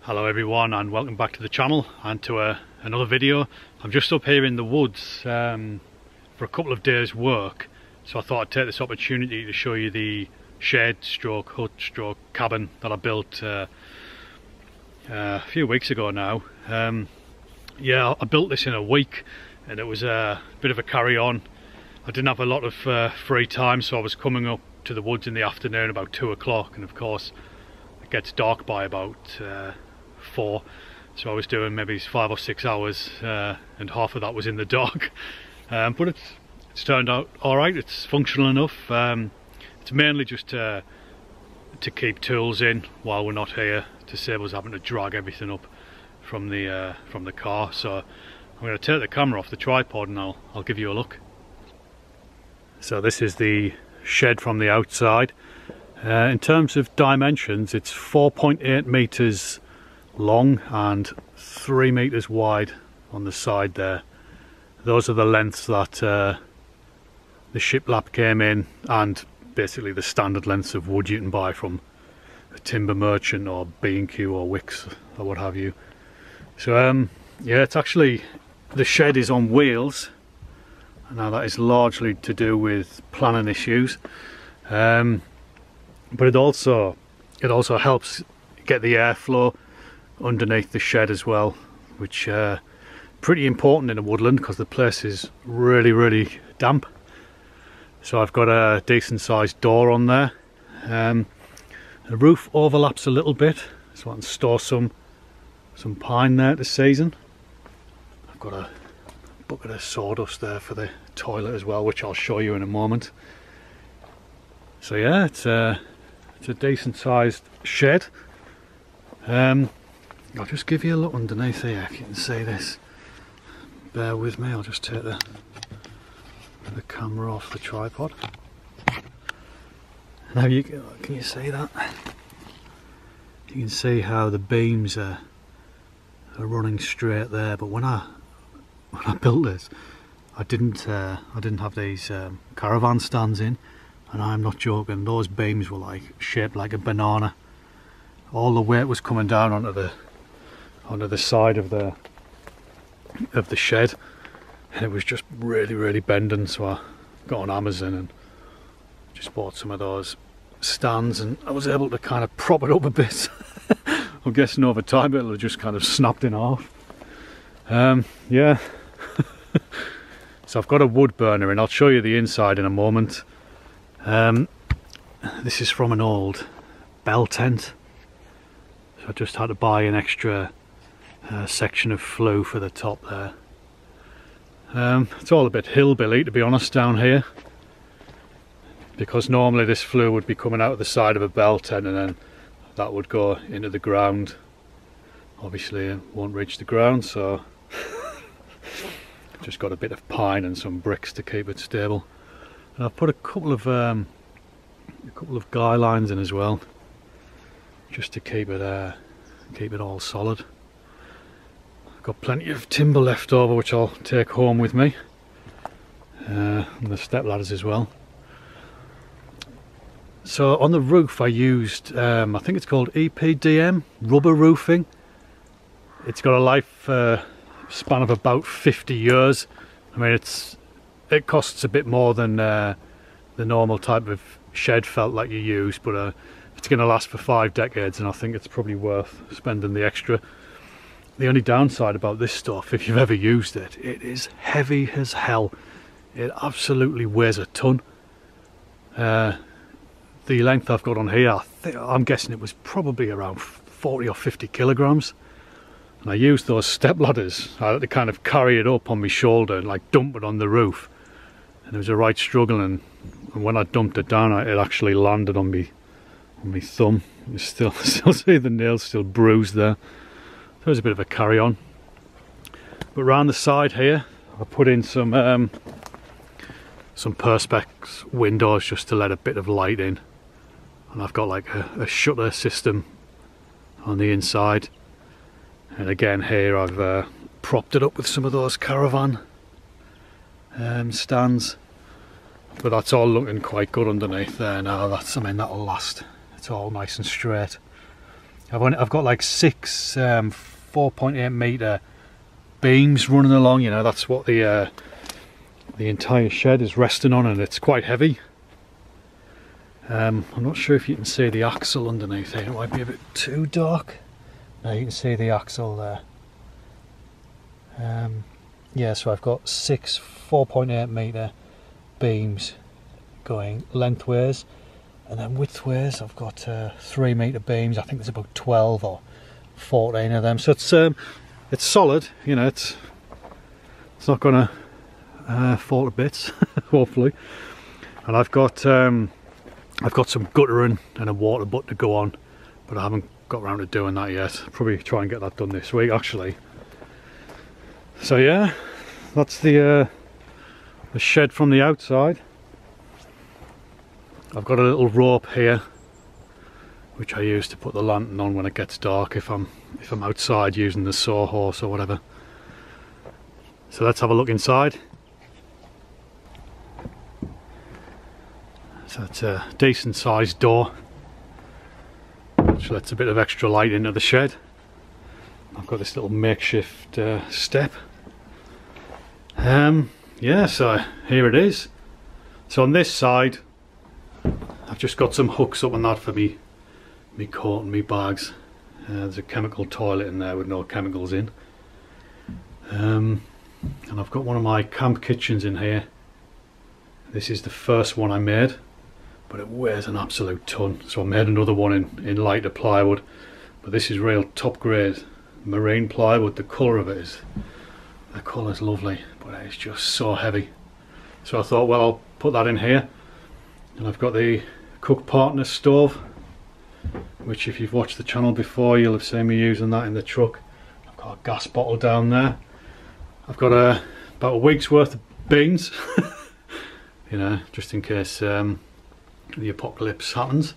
Hello everyone and welcome back to the channel and to another video. I'm just up here in the woods for a couple of days work, so I thought I'd take this opportunity to show you the shed stroke hut stroke cabin that I built a few weeks ago now. Yeah, I built this in a week and it was a bit of a carry on. I didn't have a lot of free time, so I was coming up to the woods in the afternoon about 2 o'clock, and of course it gets dark by about 4, so I was doing maybe 5 or 6 hours and half of that was in the dark. But it's turned out alright, it's functional enough. It's mainly just to keep tools in while we're not here, to save us having to drag everything up from the car. So I'm going to take the camera off the tripod and I'll give you a look. So this is the shed from the outside. In terms of dimensions, it's 4.8 meters long and 3 meters wide on the side there. Those are the lengths that the shiplap came in, and basically the standard lengths of wood you can buy from a timber merchant or B&Q or Wicks or what have you. So yeah, it's actually, the shed is on wheels. Now that is largely to do with planning issues, but it also helps get the airflow underneath the shed as well, which pretty important in a woodland because the place is really damp. So I've got a decent sized door on there. The roof overlaps a little bit, so I can store some pine there this season. I've got a bucket of sawdust there for the toilet as well, which I'll show you in a moment. So yeah, it's a decent sized shed. I'll just give you a look underneath here if you can see this. Bear with me, I'll just take the camera off the tripod. Now can you see that? You can see how the beams are running straight there, but when I built this, I didn't have these caravan stands in, and I'm not joking, those beams were like shaped like a banana. All the weight was coming down onto the side of the shed, and it was just really bending. So I got on Amazon and just bought some of those stands, and I was able to kind of prop it up a bit. I'm guessing over time it'll have just kind of snapped in half. Yeah. So I've got a wood burner, and I'll show you the inside in a moment. This is from an old bell tent, so I just had to buy an extra section of flue for the top there. It's all a bit hillbilly, to be honest, down here, because normally this flue would be coming out of the side of a bell tent and then that would go into the ground. Obviously it won't reach the ground, so just got a bit of pine and some bricks to keep it stable, and I've put a couple of guy lines in as well, just to keep it all solid. I've got plenty of timber left over which I'll take home with me, and the step ladders as well. So on the roof I used I think it's called EPDM rubber roofing. It's got a life span of about 50 years. I mean, it costs a bit more than the normal type of shed felt like you use, but it's going to last for 5 decades, and I think it's probably worth spending the extra. The only downside about this stuff, if you've ever used it, it is heavy as hell. It absolutely weighs a ton. The length I've got on here, I'm guessing it was probably around 40 or 50 kilograms. And I used those step ladders. I had to kind of carry it up on my shoulder and like dump it on the roof, and it was a right struggle, and when I dumped it down it actually landed on me thumb. You still see the nails still bruised there. So it was a bit of a carry on. But around the side here I put in some perspex windows just to let a bit of light in, and I've got like a shutter system on the inside. And again here I've propped it up with some of those caravan stands, but that's all looking quite good underneath there now. I mean, that'll last. It's all nice and straight. I've got like 6 4.8 metre beams running along, you know, that's what the entire shed is resting on, and it's quite heavy. I'm not sure if you can see the axle underneath here, it might be a bit too dark. No, you can see the axle there. Yeah, so I've got 6 4.8 metre beams going lengthways, and then widthways I've got 3 metre beams. I think there's about 12 or 14 of them, so it's solid, you know, it's not gonna fall to bits hopefully. And I've got some guttering and a water butt to go on, but I haven't got around to doing that yet. Probably try and get that done this week actually. So yeah, that's the shed from the outside. I've got a little rope here which I use to put the lantern on when it gets dark, if I'm outside using the sawhorse or whatever. So let's have a look inside. So it's a decent sized door which lets a bit of extra light into the shed. I've got this little makeshift step. Yeah, so here it is. So on this side I've just got some hooks up on that for me coat and me bags. There's a chemical toilet in there with no chemicals in. And I've got one of my camp kitchens in here. This is the first one I made, but it weighs an absolute ton, so I made another one in lighter plywood, but this is real top grade marine plywood. The colour of it is, the colour's lovely, but it's just so heavy. So I thought, well, I'll put that in here. And I've got the Cook Partner stove, which if you've watched the channel before you'll have seen me using that in the truck. I've got a gas bottle down there. I've got about a week's worth of beans you know, just in case the apocalypse happens.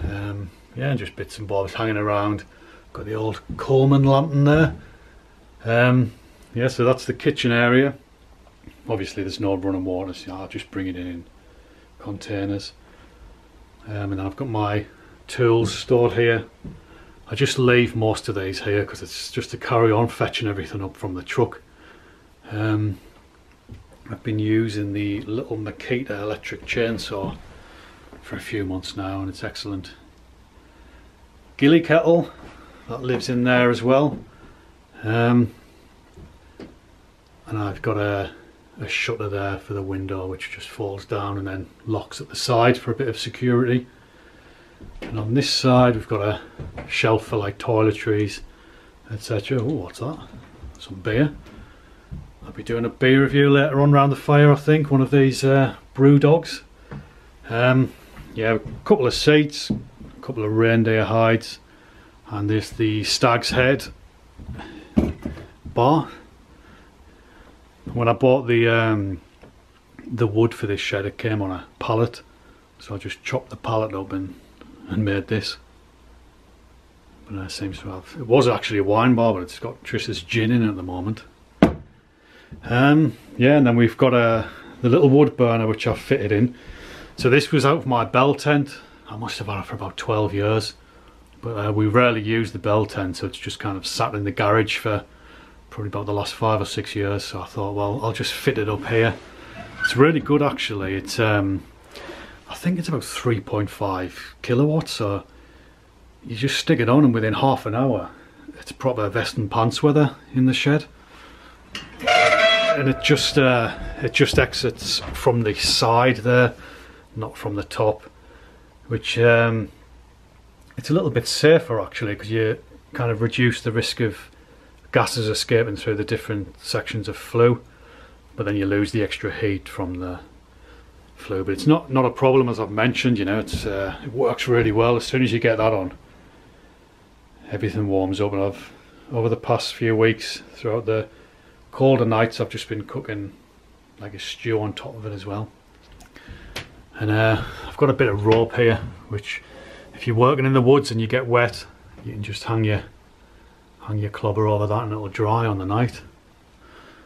Yeah, just bits and bobs hanging around. Got the old Coleman lantern there. Yeah, so that's the kitchen area. Obviously there's no running water, so I'll just bring it in containers. And then I've got my tools stored here. I just leave most of these here because it's just to carry on fetching everything up from the truck. I've been using the little Makita electric chainsaw for a few months now, and it's excellent. Gilly kettle, that lives in there as well. And I've got a shutter there for the window which just falls down and then locks at the side for a bit of security. And on this side we've got a shelf for like toiletries, etc. Oh, what's that? Some beer. I'll be doing a beer review later on around the fire, I think, one of these brew dogs. Yeah, a couple of seats, a couple of reindeer hides, and there's the stag's head bar. When I bought the wood for this shed, it came on a pallet, so I just chopped the pallet up and made this. But it seems to have, it was actually a wine bar, but it's got Trish's gin in it at the moment. Yeah, and then we've got the little wood burner which I've fitted in. So this was out of my bell tent. I must have had it for about 12 years, but we rarely use the bell tent, so it's just kind of sat in the garage for probably about the last 5 or 6 years. So I thought, well, I'll just fit it up here. It's really good actually. It's I think it's about 3.5 kilowatts, so you just stick it on and within half an hour it's proper vest and pants weather in the shed. And it just exits from the side there, not from the top, which it's a little bit safer actually, because you kind of reduce the risk of gases escaping through the different sections of flue, but then you lose the extra heat from the flue. But it's not a problem, as I've mentioned, you know, it works really well. As soon as you get that on, everything warms up. And I've, over the past few weeks, throughout the colder nights, I've just been cooking like a stew on top of it as well. And I've got a bit of rope here, which if you're working in the woods and you get wet, you can just hang your clobber over that and it'll dry on the night.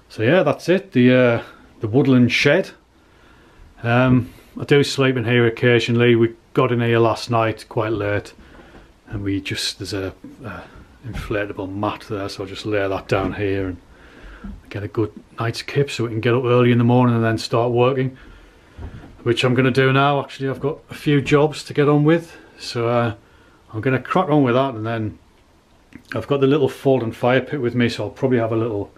So yeah, that's it, the woodland shed. I do sleep in here occasionally. We got in here last night quite late. and there's a inflatable mat there, so I'll just lay that down here and get a good night's kip so we can get up early in the morning and then start working, which I'm going to do now. Actually, I've got a few jobs to get on with, so I'm going to crack on with that. And then I've got the little folding fire pit with me, so I'll probably have a little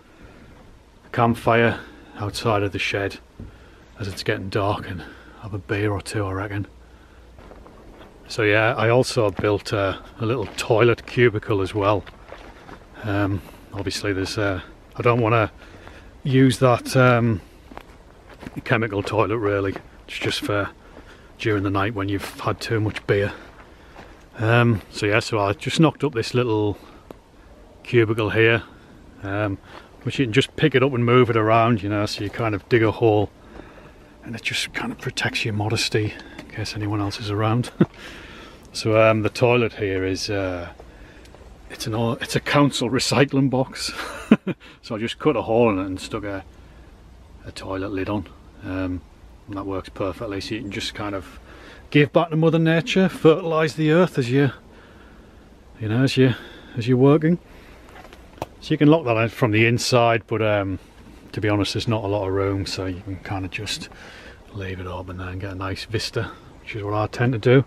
campfire outside of the shed as it's getting dark and have a beer or two, I reckon. So yeah, I also built a little toilet cubicle as well. Obviously there's I don't want to use that chemical toilet really. It's just for during the night when you've had too much beer. So yeah, so I just knocked up this little cubicle here, which you can just pick it up and move it around, you know, so you kind of dig a hole and it just kind of protects your modesty in case anyone else is around. So the toilet here is it's a council recycling box. So I just cut a hole in it and stuck a toilet lid on, and that works perfectly. So you can just kind of give back to Mother Nature, fertilise the earth as you're working. So you can lock that out from the inside, but to be honest, there's not a lot of room, so you can kind of just leave it open there and get a nice vista, which is what I tend to do.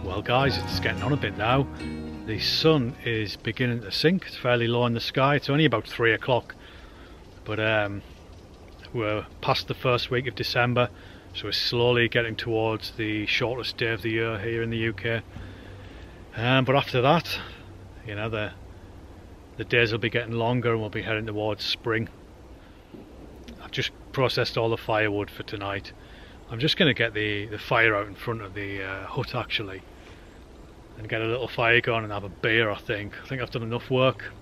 Well guys, it's getting on a bit now. The sun is beginning to sink. It's fairly low in the sky. It's only about 3 o'clock, but we're past the first week of December, so we're slowly getting towards the shortest day of the year here in the UK. But after that, you know, the days will be getting longer and we'll be heading towards spring. I've just processed all the firewood for tonight. I'm just going to get the fire out in front of the hut actually, and get a little fire going and have a beer. I think I've done enough work.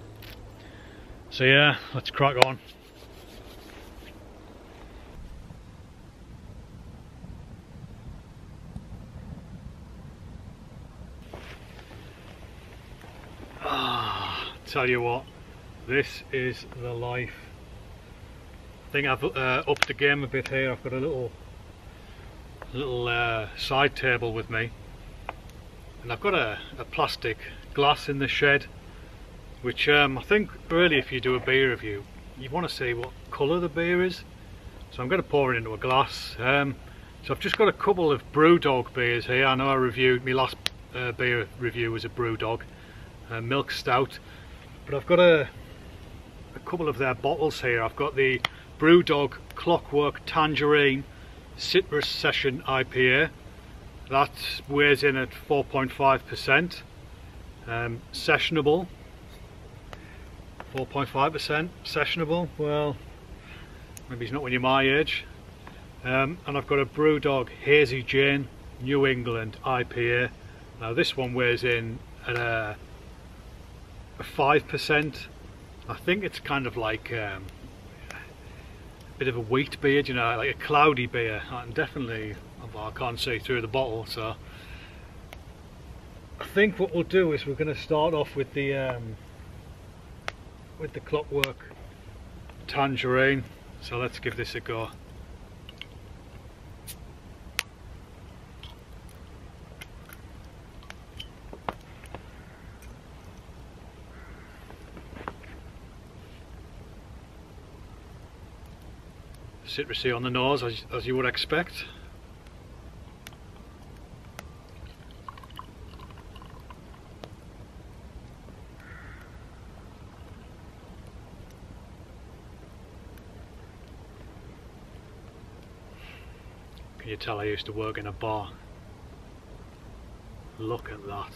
So yeah, let's crack on. Tell you what, this is the life. I think I've upped the game a bit here. I've got a little side table with me, and I've got a plastic glass in the shed, which I think really if you do a beer review you want to see what colour the beer is, so I'm going to pour it into a glass. So I've just got a couple of Brewdog beers here. I know I reviewed, my last beer review was a Brewdog milk stout. But I've got a couple of their bottles here. I've got the Brewdog Clockwork Tangerine Citrus Session IPA. That weighs in at 4.5%. Sessionable. 4.5% sessionable. Well, maybe it's not when you're my age. And I've got a Brewdog Hazy Jane New England IPA. Now this one weighs in at a 5%. I think it's kind of like a bit of a wheat beer, you know, like a cloudy beer. And definitely, well, I can't see through the bottle, so I think what we'll do is we're going to start off with the Clockwork Tangerine. So let's give this a go. Citrusy on the nose, as you would expect. Can you tell I used to work in a bar? Look at that.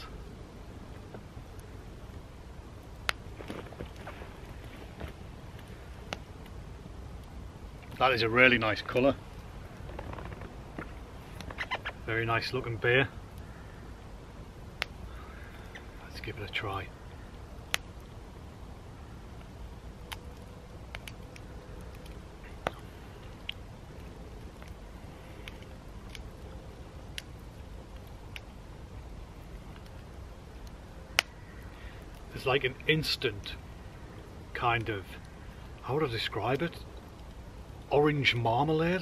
That is a really nice colour. Very nice looking beer. Let's give it a try. It's like an instant kind of, how would I describe it? Orange marmalade.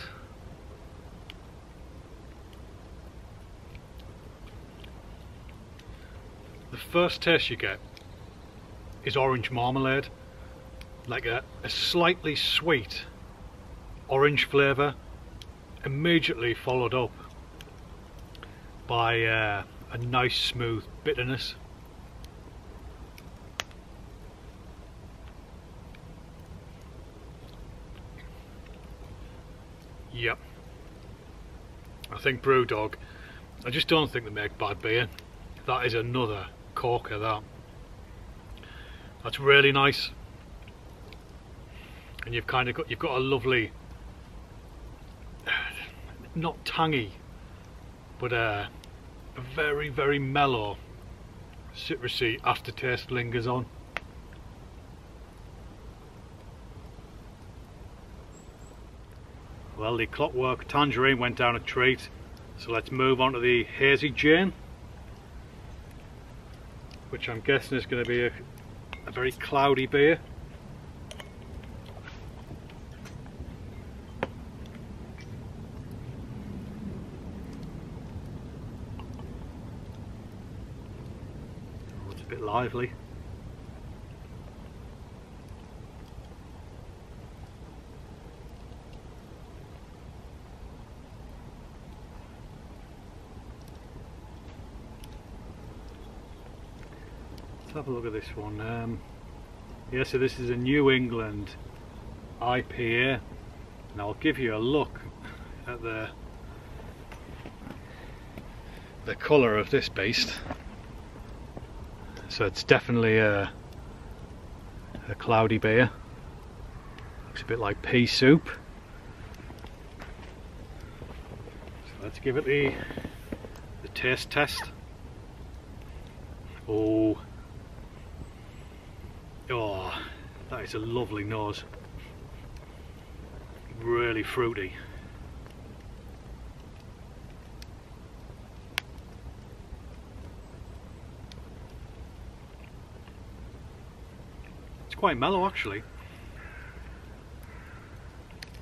The first taste you get is orange marmalade, like a slightly sweet orange flavour, immediately followed up by a nice smooth bitterness. Yep, I think Brewdog, I just don't think they make bad beer. That is another corker, that's really nice. And you've got a lovely, not tangy, but a very, very mellow citrusy aftertaste lingers on. Well, the Clockwork Tangerine went down a treat, so let's move on to the Hazy Jane, which I'm guessing is going to be a very cloudy beer. Oh, it's a bit lively. Have a look at this one. Yeah, so this is a New England IPA, and I'll give you a look at the colour of this beast. So it's definitely a cloudy beer. Looks a bit like pea soup. So let's give it the taste test. Oh, that is a lovely nose. Really fruity. It's quite mellow actually.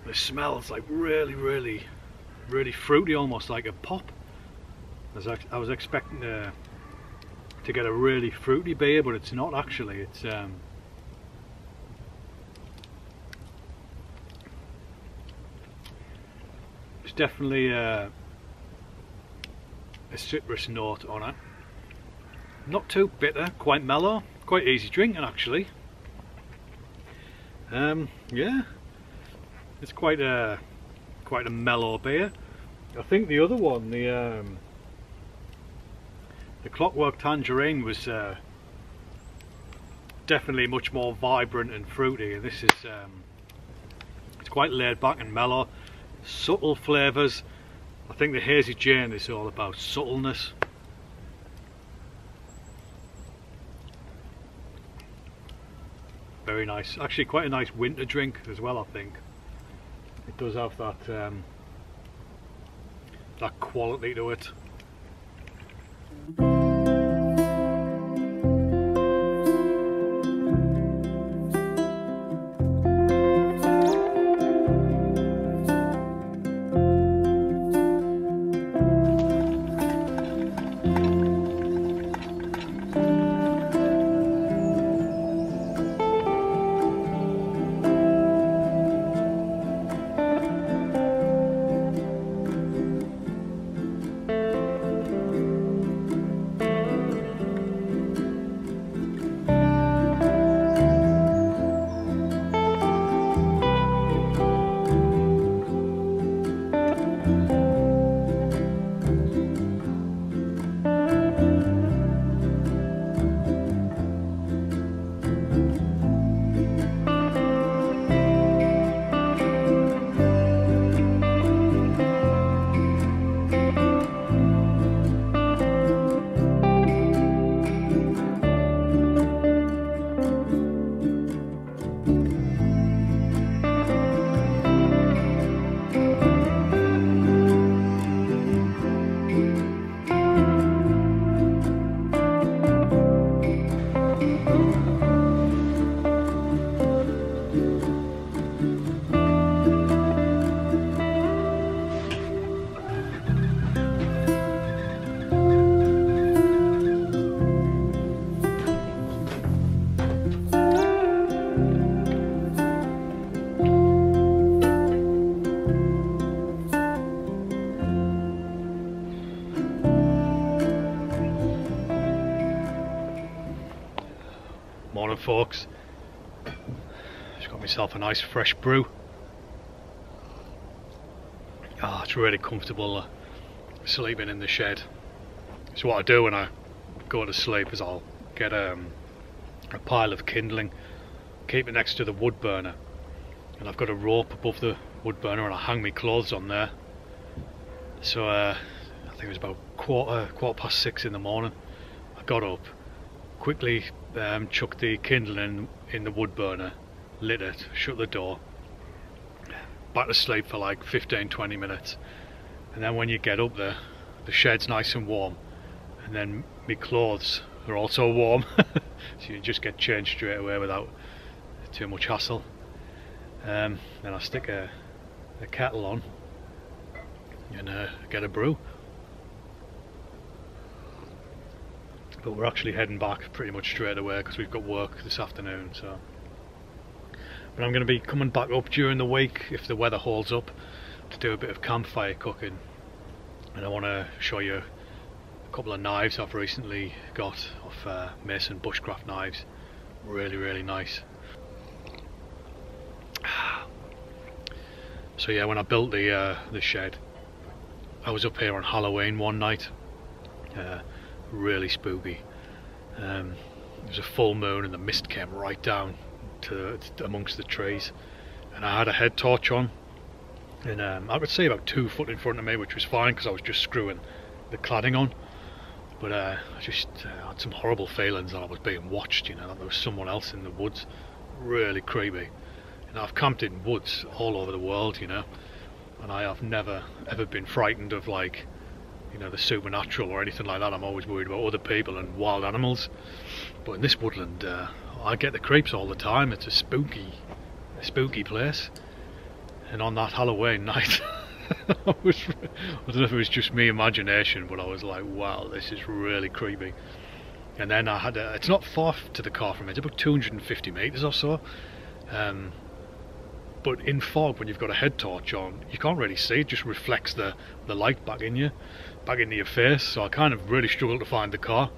The smell's like really, really, really fruity, almost like a pop. I was expecting to get a really fruity beer, but it's not actually. It's definitely a citrus note on it. Not too bitter, quite mellow. quite easy drinking actually. Yeah, it's quite a mellow beer. I think the other one, the Clockwork Tangerine, was definitely much more vibrant and fruity, and this is it's quite laid back and mellow, subtle flavours. I think the Hazy Jane is all about subtleness. Very nice, actually quite a nice winter drink as well. I think it does have that that quality to it. Morning folks, just got myself a nice fresh brew. It's really comfortable sleeping in the shed. So what I do when I go to sleep is I'll get a pile of kindling, keep it next to the wood burner, and I've got a rope above the wood burner and I hang my clothes on there. So I think it was about quarter past 6 in the morning. I got up, quickly chucked the kindling in the wood burner, lit it, shut the door, back to sleep for like 15-20 minutes, and then when you get up there, the shed's nice and warm, and then my clothes are also warm, so you just get changed straight away without too much hassle. Then I stick a kettle on and get a brew. But we're actually heading back pretty much straight away because we've got work this afternoon. So, but I'm going to be coming back up during the week if the weather holds up to do a bit of campfire cooking, and I want to show you a couple of knives I've recently got off Mason Bushcraft knives. Really nice. So yeah, when I built the shed, I was up here on Halloween one night. Really spooky. It was a full moon and the mist came right down to amongst the trees, and I had a head torch on, and I would say about 2 foot in front of me, which was fine because I was just screwing the cladding on, but I just had some horrible feelings that I was being watched, you know, that there was someone else in the woods. Really creepy. You know, I've camped in woods all over the world, you know, and I have never ever been frightened of, like, you know, the supernatural or anything like that. I'm always worried about other people and wild animals, but in this woodland I get the creeps all the time. It's a spooky place, and on that Halloween night I don't know if it was just me imagination, but I was like, wow, this is really creepy. And then I had it's not far to the car from me, it's about 250 metres or so, but in fog, when you've got a head torch on, you can't really see. It just reflects the light back into your face. So I kind of really struggled to find the car,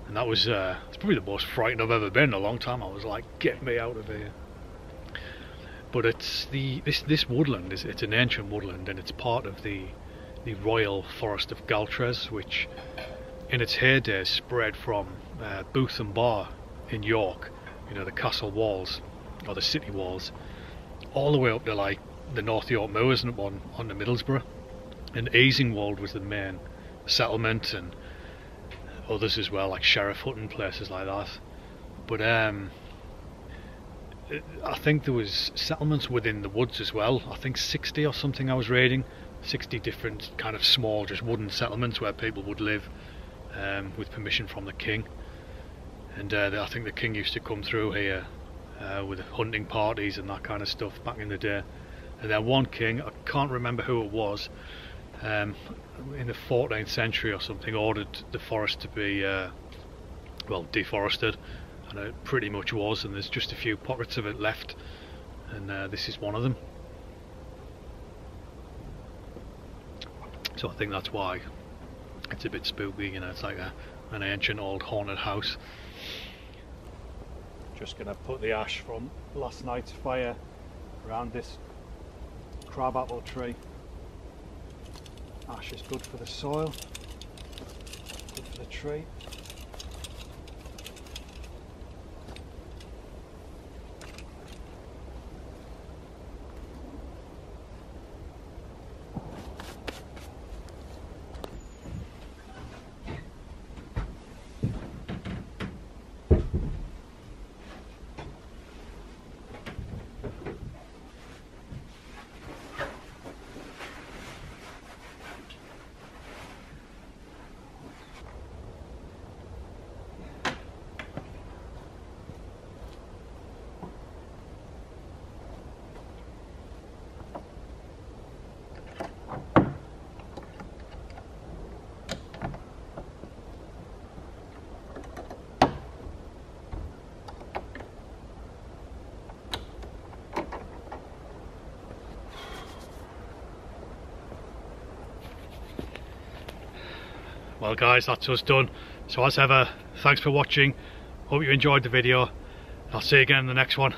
and that was it's probably the most frightened I've ever been in a long time. I was like, get me out of here. But it's this woodland it's an ancient woodland, and it's part of the Royal Forest of Galtres, which in its heyday spread from Booth and Bar in York, you know, the castle walls or the city walls, all the way up to like the North York Moors and up on the Middlesbrough. And Easingwold was the main settlement, and others as well, like Sheriff Hut and places like that. But I think there was settlements within the woods as well. I think 60 or something I was reading, 60 different kind of small, just wooden settlements where people would live with permission from the king. And I think the king used to come through here with hunting parties and that kind of stuff back in the day. And then one king, I can't remember who it was, in the 14th century or something, ordered the forest to be well, deforested, and it pretty much was, and there's just a few pockets of it left, and this is one of them. So I think that's why it's a bit spooky, you know, it's like an ancient old haunted house. Just gonna put the ash from last night's fire around this crabapple tree. Ash is good for the soil, good for the tree. Well guys, that's us done. So as ever, thanks for watching. Hope you enjoyed the video. I'll see you again in the next one.